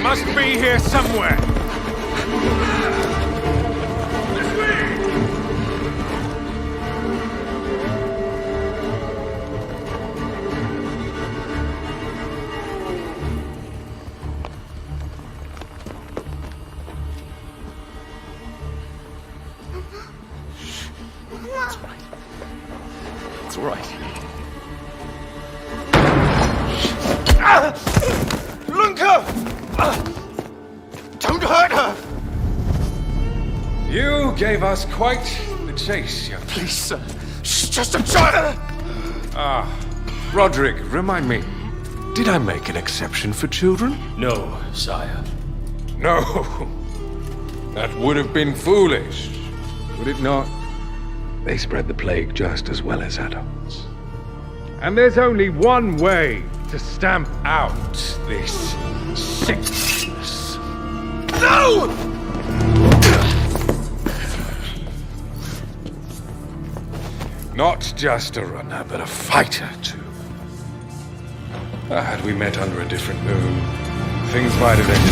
must be here somewhere. It's all right. Lunka! Don't hurt her! You gave us quite the chase, young. Please, sir. She's just a child! Roderick, remind me, did I make an exception for children? No, sire. No. That would have been foolish, would it not? They spread the plague just as well as adults. And there's only one way to stamp out this sickness. No! Not just a runner, but a fighter, too. Had we met under a different moon, things might have ended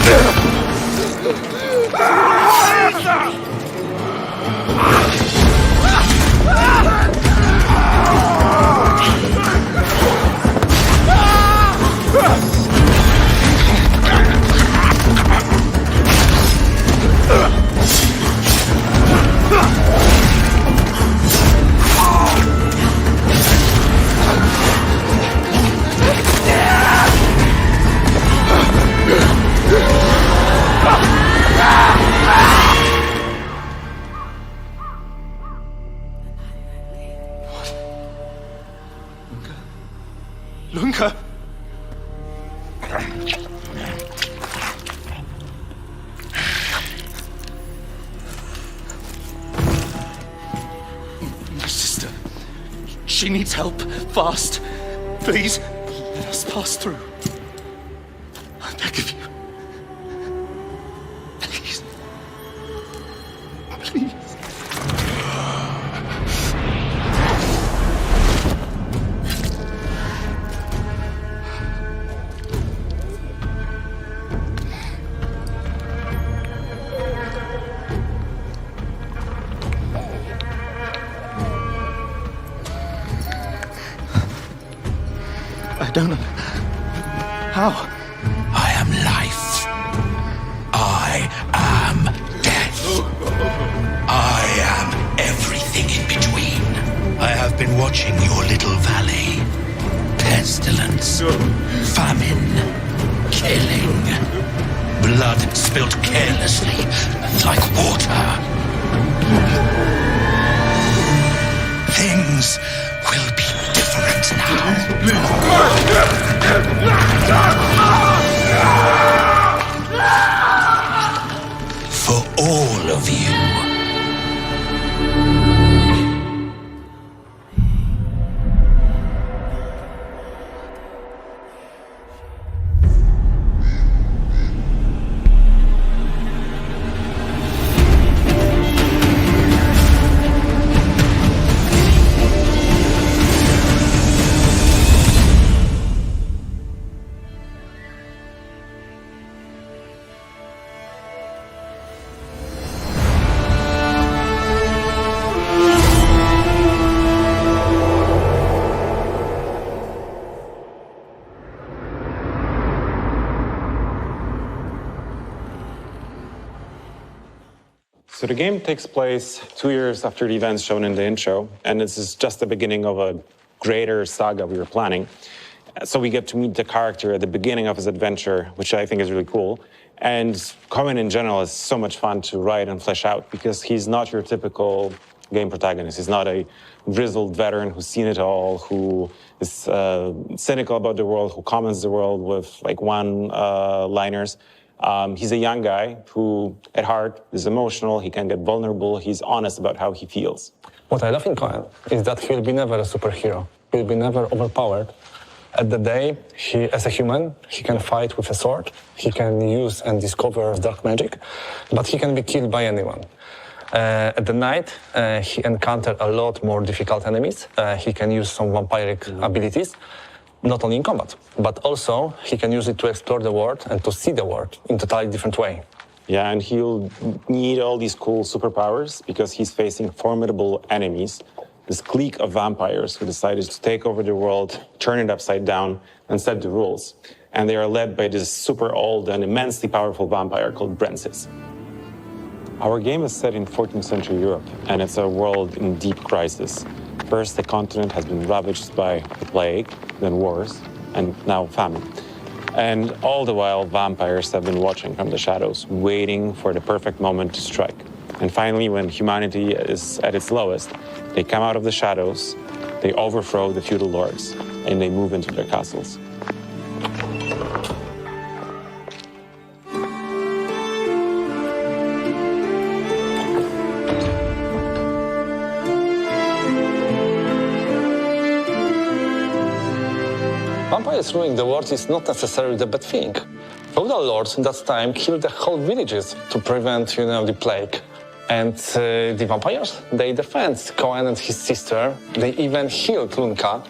Lunka! My sister. She needs help. Fast. Please, let us pass through. I beg of you. Please. Please. I don't know. How? I am life. I am death. I am everything in between. I have been watching your little valley. Pestilence, famine, killing. Blood spilled carelessly, like water. Things will be different now. For all of you. So the game takes place 2 years after the events shown in the intro, and this is just the beginning of a greater saga we were planning. So we get to meet the character at the beginning of his adventure, which I think is really cool. And Coen in general is so much fun to write and flesh out because he's not your typical game protagonist. He's not a grizzled veteran who's seen it all, who is cynical about the world, who comments the world with like one-liners. He's a young guy who, at heart, is emotional, he can get vulnerable, he's honest about how he feels. What I love in Coen is that he'll be never a superhero. He'll be never overpowered. At the day, as a human, he can fight with a sword, he can use and discover dark magic, but he can be killed by anyone. At the night, he encounters a lot more difficult enemies. He can use some vampiric abilities. not only in combat, but also he can use it to explore the world and to see the world in a totally different way. Yeah, and he'll need all these cool superpowers because he's facing formidable enemies. This clique of vampires who decided to take over the world, turn it upside down, and set the rules. And they are led by this super old and immensely powerful vampire called Brensis. Our game is set in 14th century Europe, and it's a world in deep crisis. First, the continent has been ravaged by the plague, then wars, and now famine. And all the while, vampires have been watching from the shadows, waiting for the perfect moment to strike. And finally, when humanity is at its lowest, they come out of the shadows, they overthrow the feudal lords, and they move into their castles. Vampires ruling the world is not necessarily the bad thing. Feudal lords in that time killed the whole villages to prevent, the plague. And the vampires, they defend Coen and his sister. They even healed Lunka.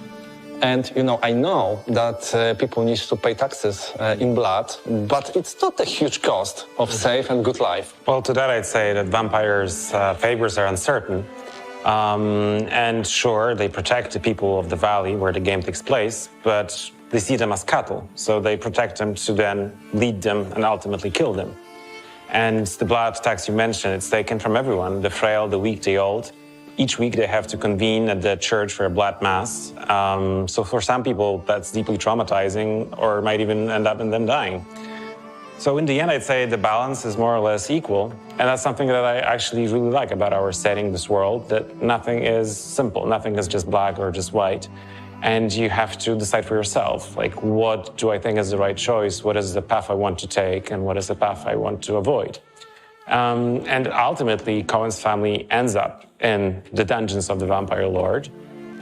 And, I know that people need to pay taxes in blood, but it's not a huge cost of safe and good life. Well, to that I'd say that vampires' favors are uncertain. And sure, they protect the people of the valley where the game takes place, but they see them as cattle, so they protect them to then lead them and ultimately kill them. And the blood tax you mentioned, it's taken from everyone, the frail, the weak, the old. Each week they have to convene at the church for a blood mass. So for some people, that's deeply traumatizing or might even end up in them dying. So in the end, I'd say the balance is more or less equal. And that's something that I actually really like about our setting, this world, that nothing is simple. Nothing is just black or just white. And you have to decide for yourself, like, what do I think is the right choice? What is the path I want to take? And what is the path I want to avoid? And ultimately, Coen's family ends up in the dungeons of the Vampire Lord.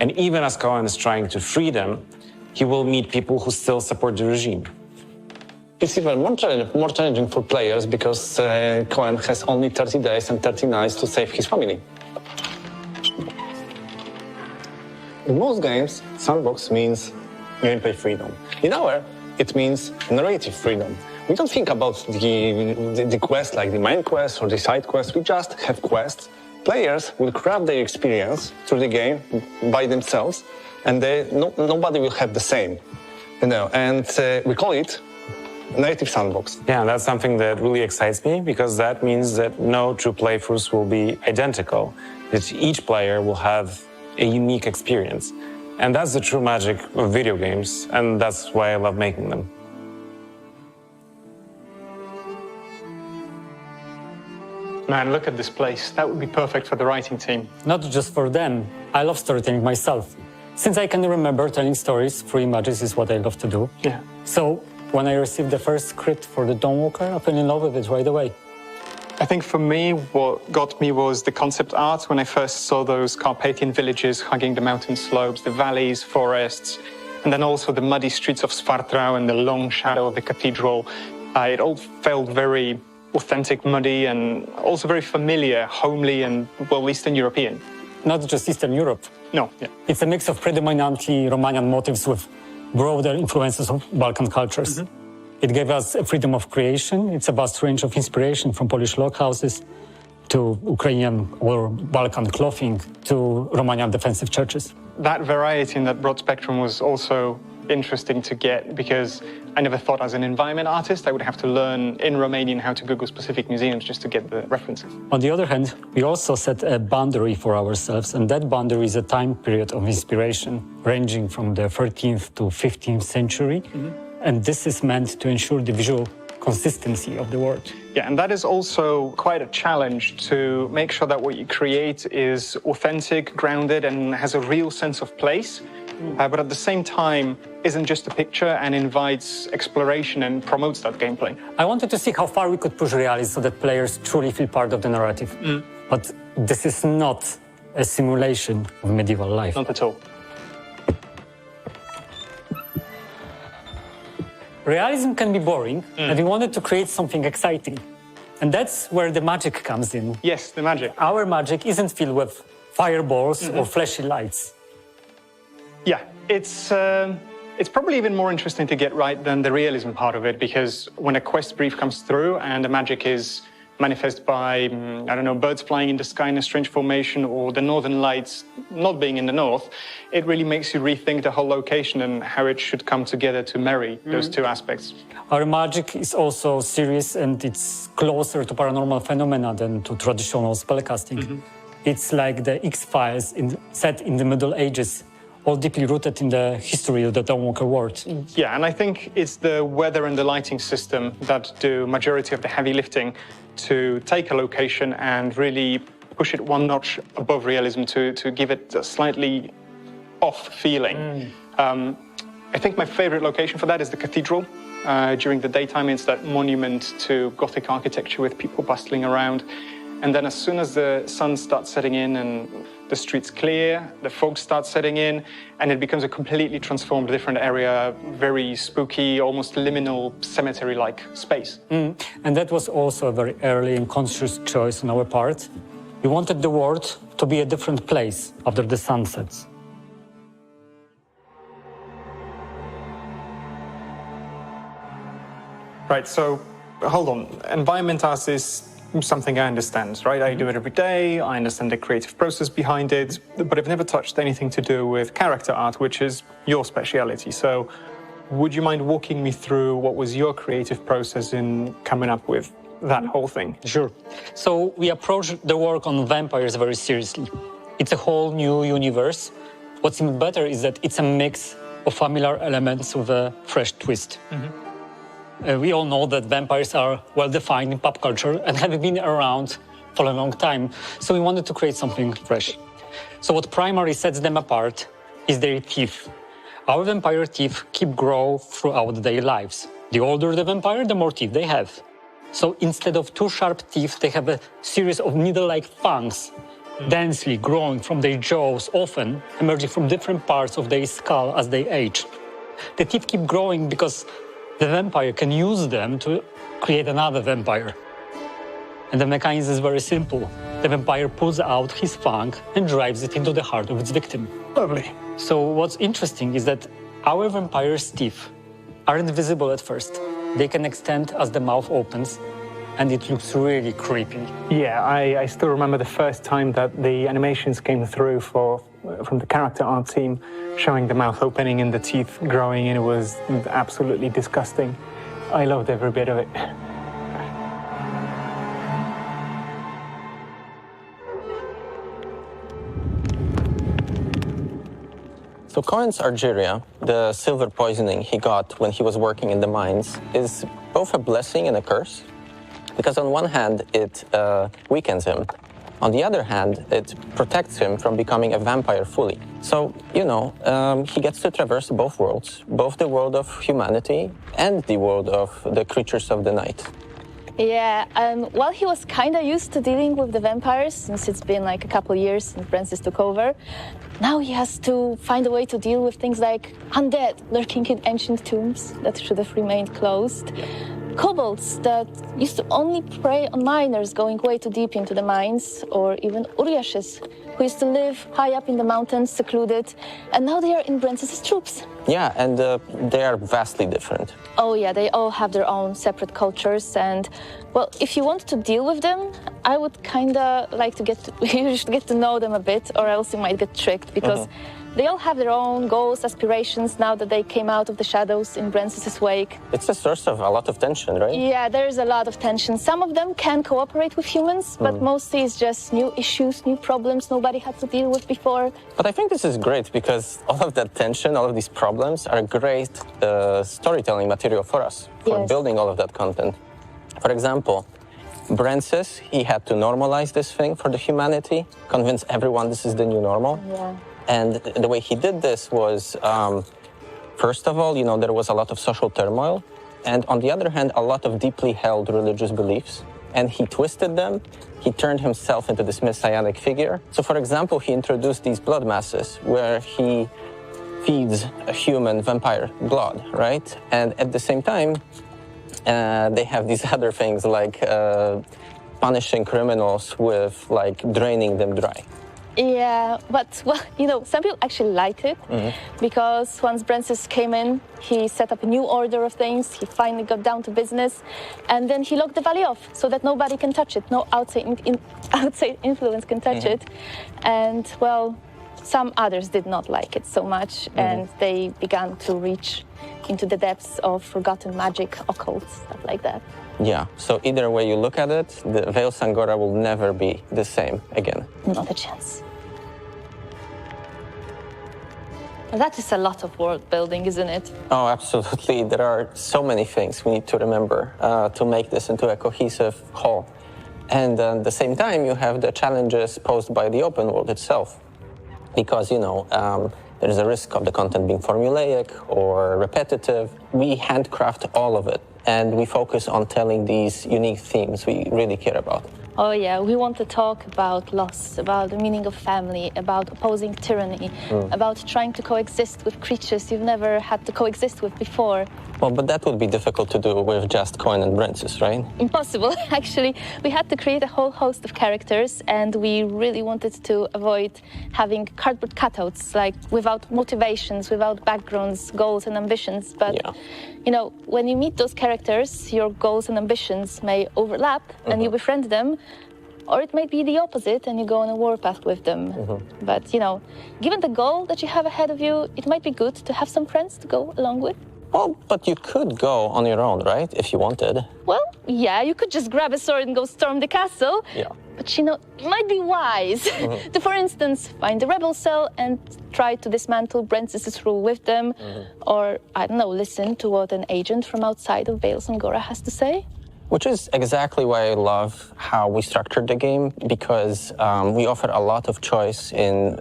And even as Coen is trying to free them, he will meet people who still support the regime. It's even more challenging for players because Coen has only 30 days and 30 nights to save his family. In most games, Sandbox means gameplay freedom. In our, it means narrative freedom. We don't think about the quest like the main quest or the side quest. We just have quests. Players will craft their experience through the game by themselves, and nobody will have the same. And we call it native sandbox. Yeah, that's something that really excites me because that means that no two playthroughs will be identical. That each player will have a unique experience. And that's the true magic of video games, and that's why I love making them. Man, look at this place. That would be perfect for the writing team. Not just for them. I love storytelling myself. Since I can remember, telling stories through images is what I love to do. Yeah. So when I received the first script for the Dawnwalker, I fell in love with it right away. I think for me, what got me was the concept art when I first saw those Carpathian villages hugging the mountain slopes, the valleys, forests, and then also the muddy streets of Svartrau and the long shadow of the cathedral. It all felt very authentic, muddy, and also very familiar, homely, and, well, Eastern European. Not just Eastern Europe. No, yeah. It's a mix of predominantly Romanian motifs with broader influences of Balkan cultures. Mm-hmm. It gave us a freedom of creation. It's a vast range of inspiration from Polish log houses to Ukrainian or Balkan clothing to Romanian defensive churches. That variety and that broad spectrum was also interesting to get because I never thought as an environment artist I would have to learn in Romanian how to Google specific museums just to get the references. On the other hand, we also set a boundary for ourselves, and that boundary is a time period of inspiration ranging from the 13th to 15th century. Mm-hmm. And this is meant to ensure the visual consistency of the world. Yeah, and that is also quite a challenge to make sure that what you create is authentic, grounded, and has a real sense of place, but at the same time isn't just a picture and invites exploration and promotes that gameplay. I wanted to see how far we could push realism so that players truly feel part of the narrative. But this is not a simulation of medieval life. Not at all. Realism can be boring, and we wanted to create something exciting. And that's where the magic comes in. Yes, the magic. Our magic isn't filled with fireballs or flashy lights. Yeah, it's It's probably even more interesting to get right than the realism part of it, because when a quest brief comes through and the magic is manifested by, I don't know, birds flying in the sky in a strange formation or the northern lights not being in the north, it really makes you rethink the whole location and how it should come together to marry those two aspects. Our magic is also serious and it's closer to paranormal phenomena than to traditional spellcasting. It's like the X-Files set in the Middle Ages, all deeply rooted in the history of the Dawnwalker world. Yeah, and I think it's the weather and the lighting system that do majority of the heavy lifting to take a location and really push it one notch above realism to give it a slightly off feeling. I think my favorite location for that is the cathedral. During the daytime, it's that monument to Gothic architecture with people bustling around. And then as soon as the sun starts setting in and the streets clear, the fog starts setting in, and it becomes a completely transformed, different area, very spooky, almost liminal, cemetery-like space. And that was also a very early and conscious choice on our part. We wanted the world to be a different place after the sun sets. Right, so hold on. Environment art is something I understand, right? I do it every day, I understand the creative process behind it, but I've never touched anything to do with character art, which is your speciality. So would you mind walking me through what was your creative process in coming up with that whole thing? Sure. So we approached the work on vampires very seriously. It's a whole new universe. What's even better is that it's a mix of familiar elements with a fresh twist. We all know that vampires are well-defined in pop culture and have been around for a long time, so we wanted to create something fresh. So what primarily sets them apart is their teeth. Our vampire teeth keep growing throughout their lives. The older the vampire, the more teeth they have. So instead of two sharp teeth, they have a series of needle-like fangs, densely growing from their jaws, often emerging from different parts of their skull as they age. The teeth keep growing because the vampire can use them to create another vampire. And the mechanism is very simple. The vampire pulls out his fang and drives it into the heart of its victim. Lovely. So what's interesting is that our vampire's teeth aren't visible at first. They can extend as the mouth opens, and it looks really creepy. Yeah, I still remember the first time that the animations came through from the character art team, showing the mouth opening and the teeth growing, and it was absolutely disgusting. I loved every bit of it. So Coen's Argyria, the silver poisoning he got when he was working in the mines, is both a blessing and a curse. Because on one hand, it weakens him. On the other hand, it protects him from becoming a vampire fully. So, you know, he gets to traverse both worlds, both the world of humanity and the world of the creatures of the night. Yeah, well, he was kind of used to dealing with the vampires since it's been like a couple years since Francis took over. Now he has to find a way to deal with things like undead lurking in ancient tombs that should have remained closed. Kobolds that used to only prey on miners going way too deep into the mines, or even Uriashes, who used to live high up in the mountains, secluded, and now they are in Francis's troops. Yeah, and they are vastly different. Oh yeah, they all have their own separate cultures, and well, if you want to deal with them, I would kinda like to you should get to know them a bit, or else you might get tricked, because they all have their own goals, aspirations, now that they came out of the shadows in Francis's wake. It's a source of a lot of tension, right? Yeah, there's a lot of tension. Some of them can cooperate with humans, but mostly it's just new issues, new problems nobody had to deal with before. But I think this is great because all of that tension, all of these problems are great storytelling material for us, for building all of that content. For example, Francis, he had to normalize this thing for the humanity, convince everyone this is the new normal. Yeah. And the way he did this was, first of all, you know, there was a lot of social turmoil. And on the other hand, a lot of deeply held religious beliefs. And he twisted them. He turned himself into this messianic figure. So, for example, he introduced these blood masses where he feeds a human vampire blood, right? And at the same time, they have these other things like punishing criminals with, like, draining them dry. Yeah, but well, some people actually liked it because once Francis came in, he set up a new order of things. He finally got down to business, and then he locked the valley off so that nobody can touch it. No outside outside influence can touch it. And well, some others did not like it so much, and they began to reach into the depths of forgotten magic, occult, stuff like that. Yeah, so either way you look at it, the Veil Sangora will never be the same again. Not a chance. That is a lot of world building, isn't it? Oh, absolutely. There are so many things we need to remember to make this into a cohesive whole. And at the same time, you have the challenges posed by the open world itself. Because, there is a risk of the content being formulaic or repetitive. We handcraft all of it, and we focus on telling these unique themes we really care about. Oh yeah, we want to talk about loss, about the meaning of family, about opposing tyranny, about trying to coexist with creatures you've never had to coexist with before. Well, but that would be difficult to do with just Coen and Francis, right? Impossible, actually. We had to create a whole host of characters, and we really wanted to avoid having cardboard cutouts, like without motivations, without backgrounds, goals, and ambitions. But, when you meet those characters, your goals and ambitions may overlap, and you befriend them, or it might be the opposite, and you go on a warpath with them. But, given the goal that you have ahead of you, it might be good to have some friends to go along with. Well, but you could go on your own, right? If you wanted. Well, yeah, you could just grab a sword and go storm the castle. Yeah. But, it might be wise to, for instance, find the rebel cell and try to dismantle Francis's rule with them. Or, I don't know, listen to what an agent from outside of Veil Sangora has to say. Which is exactly why I love how we structured the game, because we offer a lot of choice in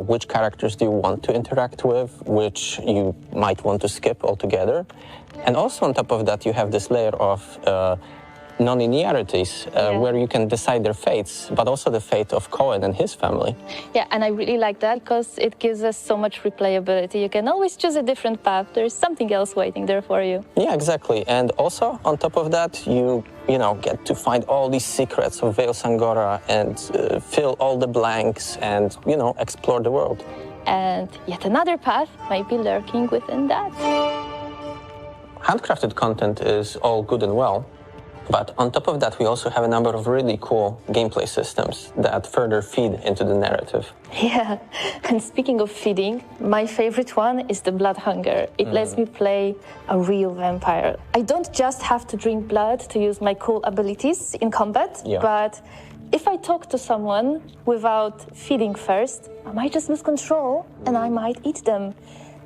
which characters do you want to interact with, which you might want to skip altogether. And also on top of that, you have this layer of non-linearities where you can decide their fates, but also the fate of Coen and his family. Yeah, and I really like that because it gives us so much replayability. You can always choose a different path. There's something else waiting there for you. Yeah, exactly. And also, on top of that, you get to find all these secrets of Veil Sangora and fill all the blanks and, explore the world. And yet another path might be lurking within that. Handcrafted content is all good and well. But on top of that, we also have a number of really cool gameplay systems that further feed into the narrative. Yeah, and speaking of feeding, my favorite one is the blood hunger. It lets me play a real vampire. I don't just have to drink blood to use my cool abilities in combat, but if I talk to someone without feeding first, I might just lose control and I might eat them.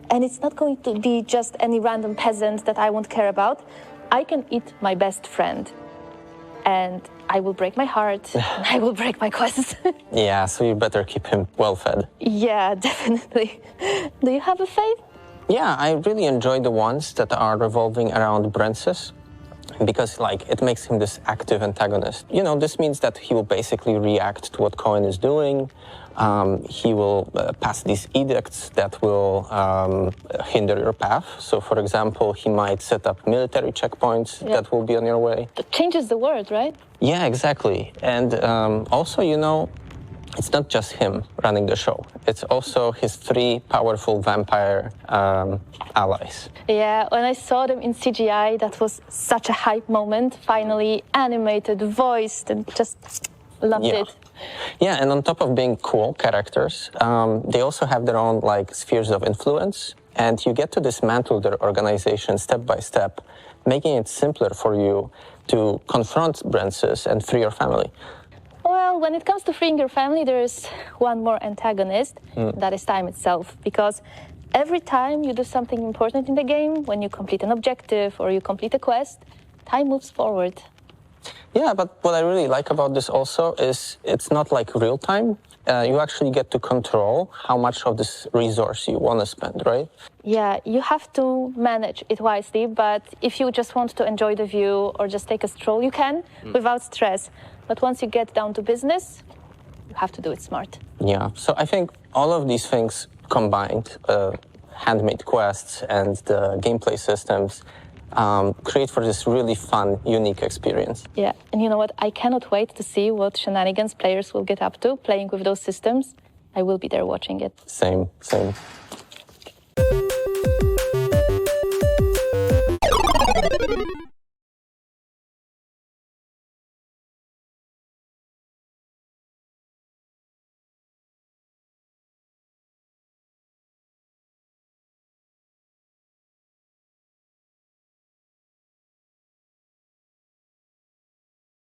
And it's not going to be just any random peasant that I won't care about. I can eat my best friend, and I will break my heart, and I will break my quest. Yeah, so you better keep him well-fed. Yeah, definitely. Do you have a fave? Yeah, I really enjoy the ones that are revolving around Francis, because, it makes him this active antagonist. This means that he will basically react to what Coen is doing. He will pass these edicts that will hinder your path. So, for example, he might set up military checkpoints that will be on your way. That changes the world, right? Yeah, exactly. And also, it's not just him running the show. It's also his 3 powerful vampire allies. Yeah, when I saw them in CGI, that was such a hype moment. Finally animated, voiced, and just loved it. Yeah, and on top of being cool characters, they also have their own spheres of influence, and you get to dismantle their organization step by step, making it simpler for you to confront Francis and free your family. Well, when it comes to freeing your family, there's one more antagonist, that is time itself, because every time you do something important in the game, when you complete an objective or you complete a quest, time moves forward. Yeah, but what I really like about this also is it's not like real time. You actually get to control how much of this resource you want to spend, right? Yeah, you have to manage it wisely, but if you just want to enjoy the view or just take a stroll, you can without stress. But once you get down to business, you have to do it smart. Yeah, so I think all of these things combined, handmade quests and the gameplay systems, create for this really fun, unique experience. Yeah, and you know what? I cannot wait to see what shenanigans players will get up to playing with those systems. I will be there watching it. Same.